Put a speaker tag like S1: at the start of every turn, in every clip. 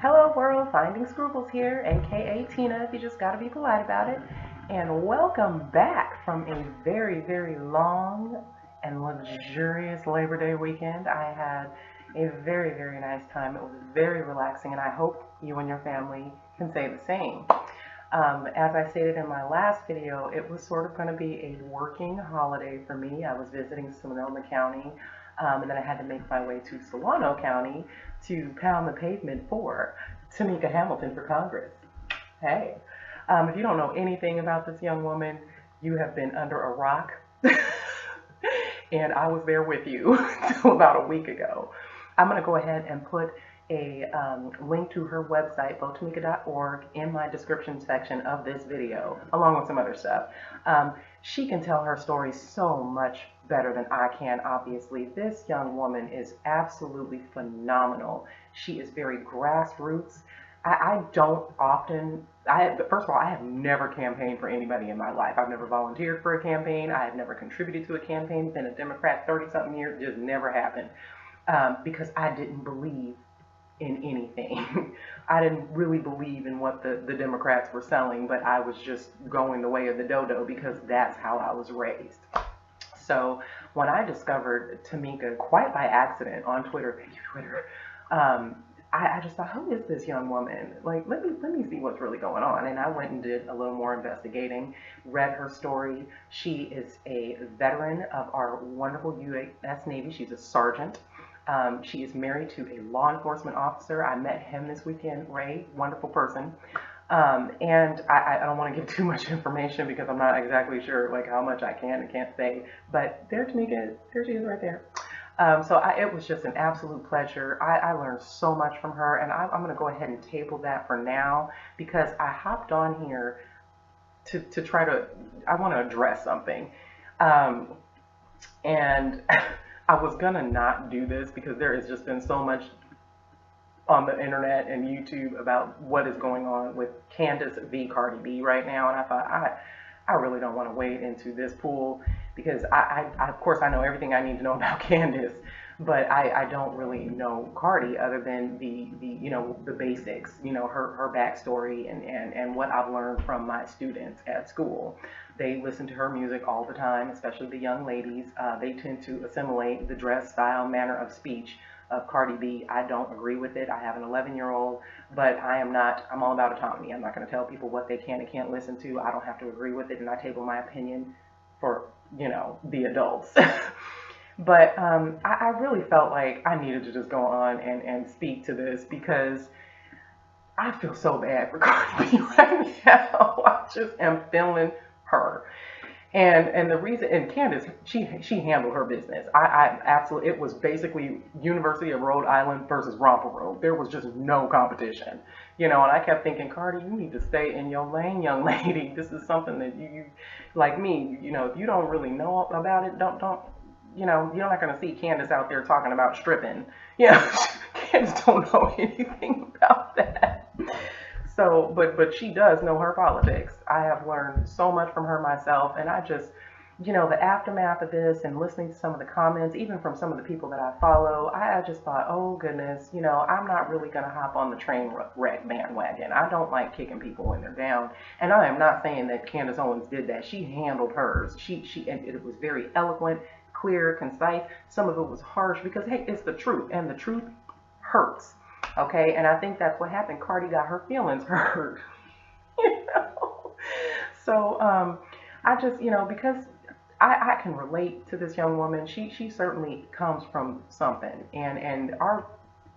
S1: Hello world, Finding Scruples here, aka Tina if you just gotta be polite about it. And welcome back from a very, very long and luxurious Labor Day weekend. I had a very, very nice time. It was very relaxing, and I hope you and your family can say the same. As I stated in my last video, it was sort of going to be a working holiday for me. I was visiting Sonoma County, and then I had to make my way to Solano County to pound the pavement for Tamika Hamilton for Congress. Hey, if you don't know anything about this young woman, you have been under a rock. And I was there with you till about a week ago. I'm going to go ahead and put a link to her website, votamika.org, in my description section of this video, along with some other stuff. She can tell her story so much better than I can, obviously. This young woman is absolutely phenomenal. She is very grassroots. I don't often, first of all, I have never campaigned for anybody in my life. I've never volunteered for a campaign. I have never contributed to a campaign, been a Democrat 30-something years, just never happened. Because I didn't believe in anything. I didn't really believe in what the Democrats were selling, but I was just going the way of the dodo because that's how I was raised. So when I discovered Tamika quite by accident on Twitter, thank you Twitter, I just thought, who is this young woman? Like, let me see what's really going on. And I went and did a little more investigating, read her story. She is a veteran of our wonderful U.S. Navy. She's a sergeant. She is married to a law enforcement officer. I met him this weekend, Ray, wonderful person. And I don't want to give too much information because I'm not exactly sure like how much I can and can't say, but there Tamika, there she is right there. It was just an absolute pleasure. I learned so much from her, and I'm going to go ahead and table that for now because I hopped on here to try to, I want to address something. And I was going to not do this because there has just been so much on the internet and YouTube about what is going on with Candace v. Cardi B right now, and I thought I really don't want to wade into this pool because I of course I know everything I need to know about Candace, but I don't really know Cardi other than the the basics, her backstory and what I've learned from my students at school. They listen to her music all the time, especially the young ladies. They tend to assimilate the dress, style, manner of speech of Cardi B. I don't agree with it. I have an 11-year-old, but I'm all about autonomy. I'm not going to tell people what they can and can't listen to. I don't have to agree with it, and I table my opinion for, the adults. But I really felt like I needed to just go on and speak to this because I feel so bad for Cardi B right now. I just am feeling her. And the reason, and Candace, she handled her business. I absolutely, it was basically University of Rhode Island versus Romper Road. There was just no competition, and I kept thinking, Cardi, you need to stay in your lane, young lady. This is something that you like me, if you don't really know about it, don't, you're not going to see Candace out there talking about stripping. Candace don't know anything about that. So, but she does know her politics. I have learned so much from her myself, and I just, the aftermath of this and listening to some of the comments, even from some of the people that I follow, I just thought, oh goodness, I'm not really going to hop on the train wreck bandwagon. I don't like kicking people when they're down, and I am not saying that Candace Owens did that. She handled hers. And it was very eloquent, clear, concise. Some of it was harsh because, hey, it's the truth, and the truth hurts. Okay, and I think that's what happened. Cardi got her feelings hurt. you know. So I just, because I can relate to this young woman. She certainly comes from something, and our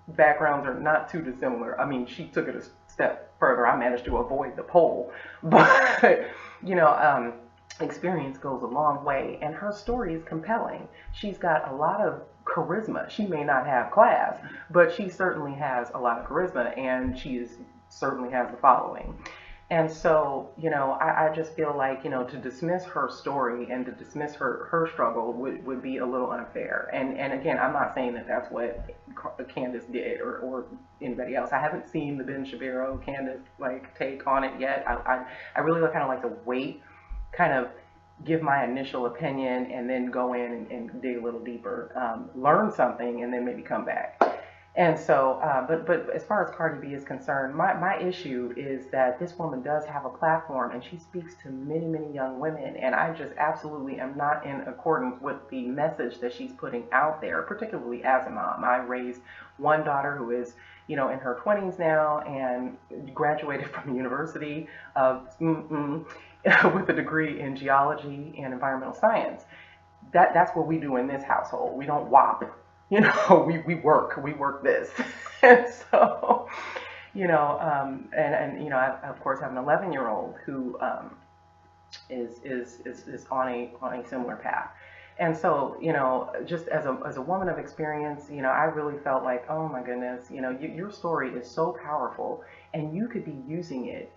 S1: backgrounds are not too dissimilar. I mean, she took it a step further. I managed to avoid the pole, but experience goes a long way, and her story is compelling. She's got a lot of charisma. She may not have class, but she certainly has a lot of charisma, and certainly has the following. And so, I just feel like, to dismiss her story and to dismiss her struggle would be a little unfair. And again, I'm not saying that that's what Candace did or anybody else. I haven't seen the Ben Shapiro Candace take on it yet. I really kind of like to wait, kind of give my initial opinion, and then go in and dig a little deeper, learn something, and then maybe come back. And so, but as far as Cardi B is concerned, my issue is that this woman does have a platform and she speaks to many, many young women. And I just absolutely am not in accordance with the message that she's putting out there, particularly as a mom. I raised one daughter who is, in her 20s now and graduated from the University of with a degree in geology and environmental science. That's what we do in this household. We don't whop. We work this. And so, I of course have an 11-year-old who is on a similar path. And so, just as a woman of experience, I really felt like, oh my goodness, your story is so powerful, and you could be using it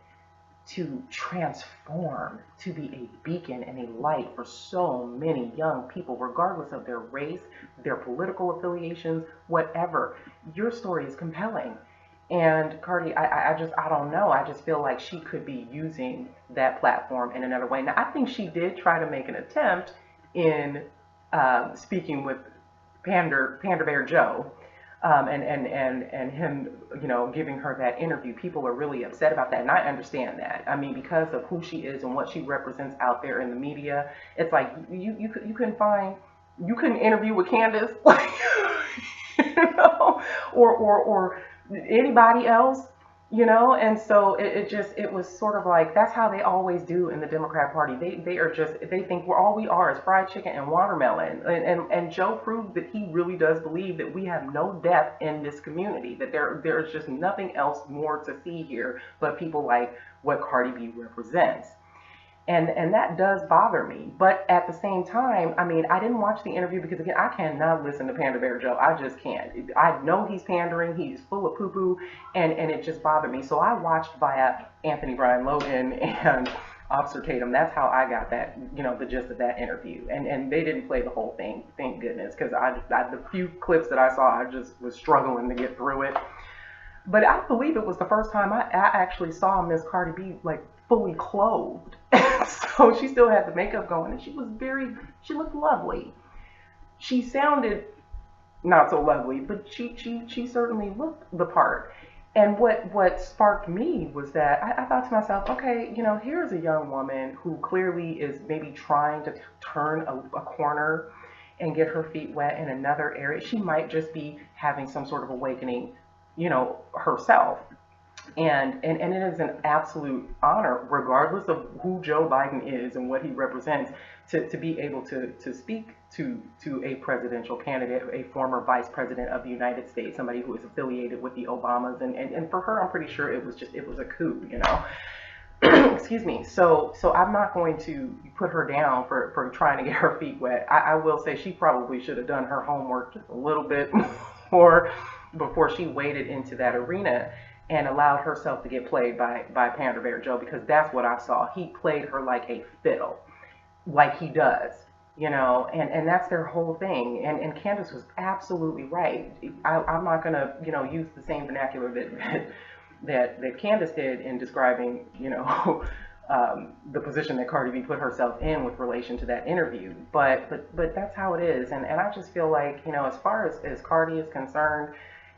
S1: to transform, to be a beacon and a light for so many young people, regardless of their race, their political affiliations, whatever. Your story is compelling. And Cardi, I don't know. I just feel like she could be using that platform in another way. Now, I think she did try to make an attempt in speaking with Panda Bear Joe, and him, giving her that interview. People are really upset about that, and I understand that. I mean, because of who she is and what she represents out there in the media, it's like you couldn't interview with Candace, like, or anybody else, and so it was sort of like that's how they always do in the Democrat Party. They think all we are is fried chicken and watermelon, and Joe proved that he really does believe that we have no depth in this community, that there's just nothing else more to see here but people like what Cardi B represents. And that does bother me. But at the same time, I mean, I didn't watch the interview because, again, I cannot listen to Panda Bear Joe. I just can't. I know he's pandering. He's full of poo-poo, and it just bothered me. So I watched via Anthony Brian Logan and Officer Tatum. That's how I got that, the gist of that interview. And they didn't play the whole thing, thank goodness, because the few clips that I saw, I just was struggling to get through it. But I believe it was the first time I actually saw Miss Cardi B like fully clothed. So she still had the makeup going, and she looked lovely. She sounded not so lovely, but she certainly looked the part. And what sparked me was that I thought to myself, okay, here's a young woman who clearly is maybe trying to turn a corner and get her feet wet in another area. She might just be having some sort of awakening, herself. And it is an absolute honor, regardless of who Joe Biden is and what he represents, to be able to speak to a presidential candidate, a former vice president of the United States, somebody who is affiliated with the Obamas. And for her, I'm pretty sure it was a coup, Excuse me. So I'm not going to put her down for trying to get her feet wet. I will say she probably should have done her homework just a little bit more before she waded into that arena and allowed herself to get played by Panda Bear Joe, because that's what I saw. He played her like a fiddle, like he does, and that's their whole thing. And Candace was absolutely right. I'm not going to, use the same vernacular that Candace did in describing, the position that Cardi B put herself in with relation to that interview. But that's how it is. And I just feel like, as far as Cardi is concerned,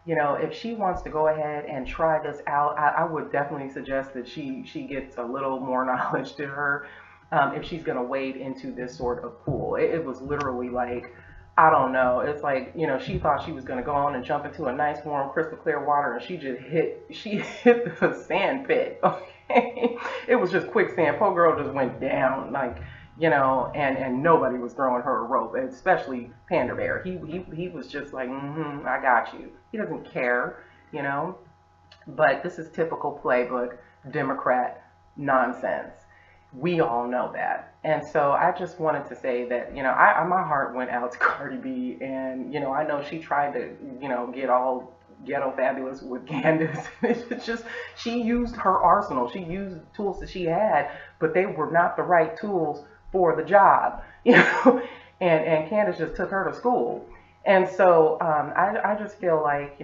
S1: if she wants to go ahead and try this out, I would definitely suggest that she gets a little more knowledge to her, if she's going to wade into this sort of pool. It was literally like, I don't know. It's like, she thought she was going to go on and jump into a nice, warm, crystal clear water, and she hit the sand pit. Okay. It was just quicksand. Poor girl just went down, like, and nobody was throwing her a rope, especially Panda Bear. He was just like, I got you. He doesn't care, But this is typical playbook Democrat nonsense. We all know that. And so I just wanted to say that, my heart went out to Cardi B, and, I know she tried to, get all ghetto fabulous with Candace. It's just, she used her arsenal. She used the tools that she had, but they were not the right tools for the job, and Candace just took her to school. And so I just feel like,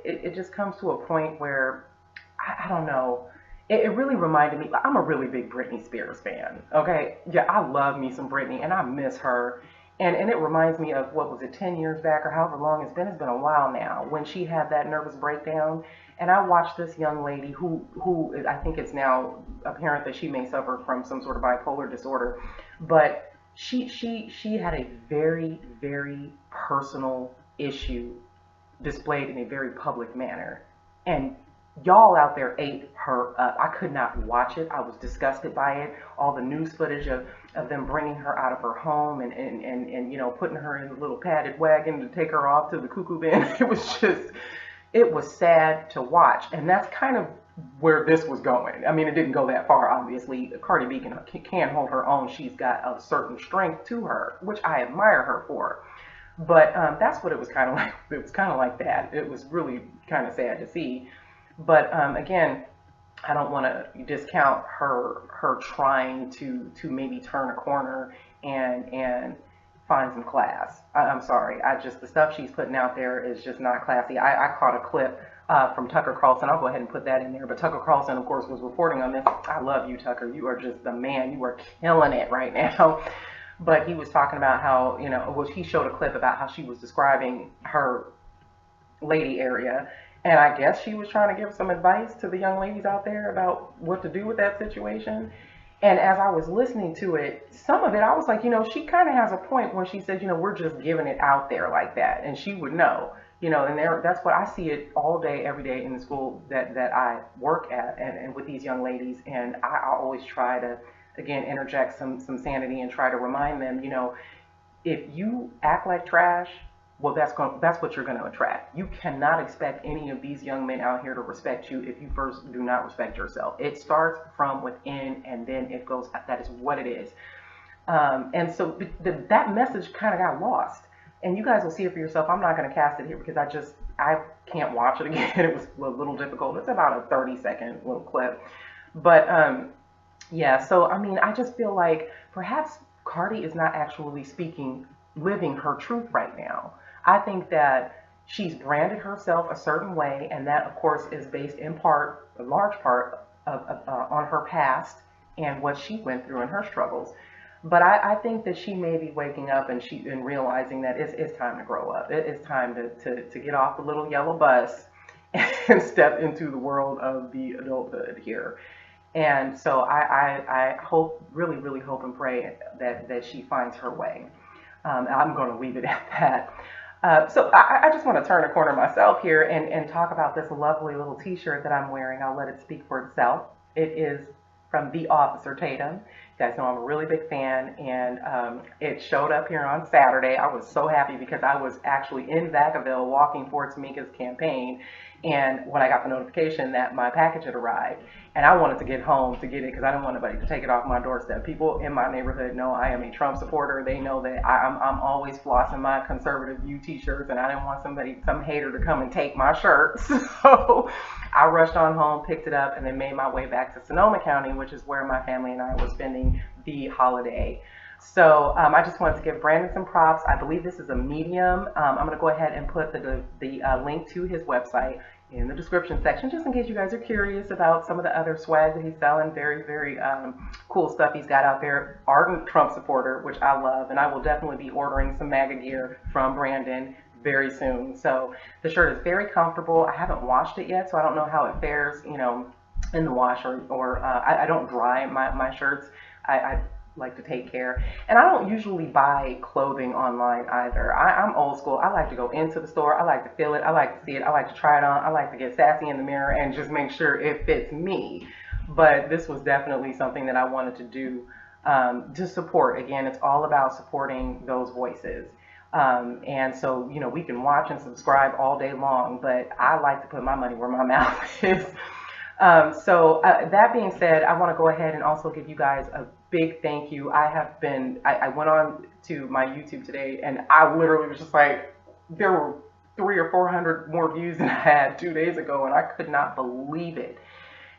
S1: it just comes to a point where, I don't know, it really reminded me, I'm a really big Britney Spears fan, okay? Yeah, I love me some Britney, and I miss her. And it reminds me of, what was it, 10 years back or however long it's been. It's been a while now, when she had that nervous breakdown. And I watched this young lady who I think it's now apparent that she may suffer from some sort of bipolar disorder, but she had a very, very personal issue displayed in a very public manner. And y'all out there ate her up. I could not watch it. I was disgusted by it. All the news footage of them bringing her out of her home and you know, putting her in a little padded wagon to take her off to the cuckoo bin. It was just, it was sad to watch. And that's kind of where this was going. I mean, it didn't go that far, obviously. Cardi B can hold her own. She's got a certain strength to her, which I admire her for. But that's what it was kind of like. It was kind of like that. It was really kind of sad to see. But again, I don't want to discount her trying to maybe turn a corner and find some class. I'm sorry. I just, the stuff she's putting out there is just not classy. I caught a clip from Tucker Carlson. I'll go ahead and put that in there. But Tucker Carlson, of course, was reporting on this. I love you, Tucker. You are just the man. You are killing it right now. But he was talking about how, you know, well, he showed a clip about how she was describing her lady area. And I guess she was trying to give some advice to the young ladies out there about what to do with that situation. And as I was listening to it, some of it, I was like, you know, she kind of has a point when she said, you know, we're just giving it out there like that. And she would know, you know, and that's what I see it all day, every day in the school that I work at, and with these young ladies. And I always try to, again, interject some sanity and try to remind them, you know, if you act like trash, well, that's what you're going to attract. You cannot expect any of these young men out here to respect you if you first do not respect yourself. It starts from within, and then it goes. That is what it is. And so that message kind of got lost. And you guys will see it for yourself. I'm not going to cast it here because I can't watch it again. It was a little difficult. It's about a 30-second little clip. But yeah, so I mean, I just feel like perhaps Cardi is not actually living her truth right now. I think that she's branded herself a certain way, and that, of course, is based in part, a large part, on her past and what she went through and her struggles. But I think that she may be waking up and realizing that it's time to grow up. It's time to get off the little yellow bus and step into the world of the adulthood here. And so I hope, really, really hope and pray that she finds her way. I'm going to leave it at that. So I just want to turn a corner myself here and talk about this lovely little t-shirt that I'm wearing. I'll let it speak for itself. It is from The Officer Tatum. You guys know I'm a really big fan, and it showed up here on Saturday. I was so happy because I was actually in Vacaville walking for Tamika's campaign, and when I got the notification that my package had arrived, and I wanted to get home to get it because I didn't want anybody to take it off my doorstep. People in my neighborhood know I am a Trump supporter. They know that I'm always flossing my conservative view t-shirts, and I didn't want some hater to come and take my shirt. So I rushed on home, picked it up, and then made my way back to Sonoma County, which is where my family and I were spending the holiday. So I just wanted to give Brandon some props. I believe this is a medium. I'm going to go ahead and put the link to his website in the description section, just in case you guys are curious about some of the other swag that he's selling. Very, very cool stuff he's got out there. Ardent Trump supporter, which I love, and I will definitely be ordering some MAGA gear from Brandon very soon. So the shirt is very comfortable. I haven't washed it yet, so I don't know how it fares, you know, in the wash, or I don't dry my shirts. I like to take care. And I don't usually buy clothing online either. I'm old school. I like to go into the store. I like to feel it. I like to see it. I like to try it on. I like to get sassy in the mirror and just make sure it fits me. But this was definitely something that I wanted to do to support. Again, it's all about supporting those voices. And so, you know, we can watch and subscribe all day long, but I like to put my money where my mouth is. So that being said, I want to go ahead and also give you guys a big thank you. I went on to my YouTube today, and I literally was just like, there were 300 or 400 more views than I had 2 days ago, and I could not believe it.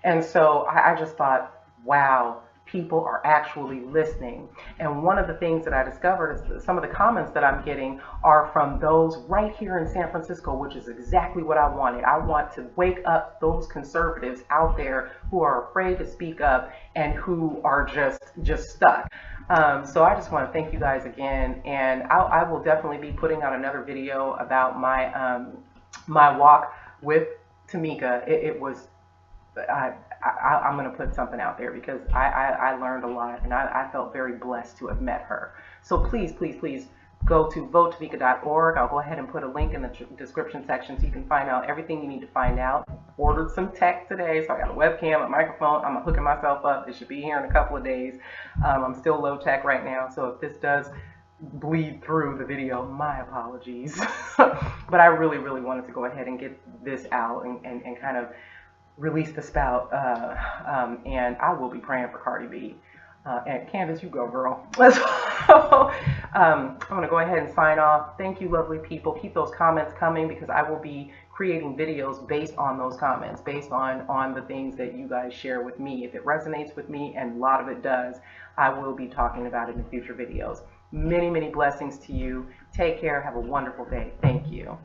S1: And so I just thought, wow, people are actually listening. And one of the things that I discovered is that some of the comments that I'm getting are from those right here in San Francisco, which is exactly what I wanted. I want to wake up those conservatives out there who are afraid to speak up and who are just stuck. So I just want to thank you guys again, and I will definitely be putting out another video about my walk with Tamika. It was I'm going to put something out there because I learned a lot, and I felt very blessed to have met her. So please, please, please go to votetamika.org. I'll go ahead and put a link in the description section so you can find out everything you need to find out. Ordered some tech today, so I got a webcam, a microphone. I'm hooking myself up. It should be here in a couple of days. I'm still low tech right now, so if this does bleed through the video, my apologies. But I really, really wanted to go ahead and get this out and kind of release the spout, and I will be praying for Cardi B. And Candace, you go, girl. So, I'm going to go ahead and sign off. Thank you, lovely people. Keep those comments coming because I will be creating videos based on those comments, based on the things that you guys share with me. If it resonates with me, and a lot of it does, I will be talking about it in future videos. Many, many blessings to you. Take care. Have a wonderful day. Thank you.